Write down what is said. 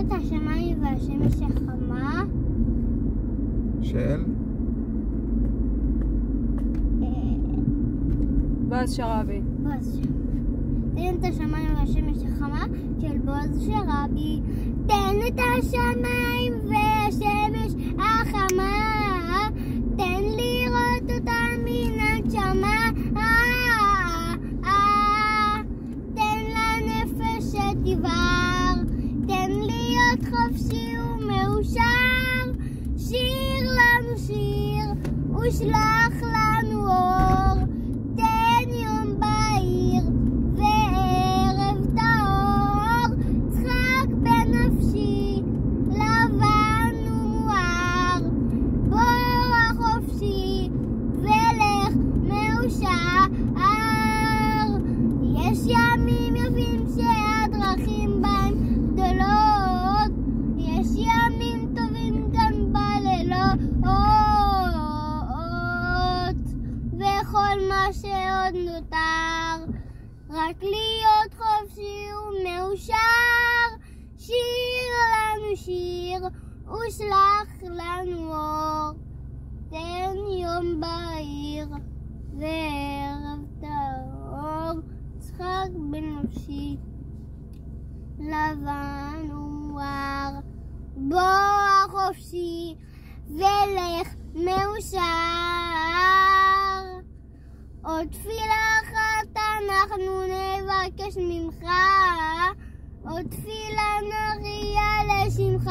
את השמיים והשמש החמה של? בועז שרעבי. תן את השמיים והשמש החמה של בועז שרעבי. תן את השמיים והשמש החמה, תן לראות אותה מן הנשמה, תן לנפש שתבער, תן להיות חופשי ומאושר. שיר לנו שיר ושלח לנו אור, תן יום בהיר וערב טהור. צחק בנפשי לבן ומואר, בוא חופשי ולך מאושר. יש ימים יפים שהדרכים בהם גדולות, יש ימים טובים כאן בלילות, וכל מה שעוד נותר רק להיות חופשי ומאושר. שיר לנו שיר ושלח לנו אור, תן יום בהיר וערב טהור. צחק בנפשי לבן ומואר, בוא חופשי ולך מאושר. עוד תפילה אחת אנחנו נבקש ממך, עוד תפילה נריע לשמך.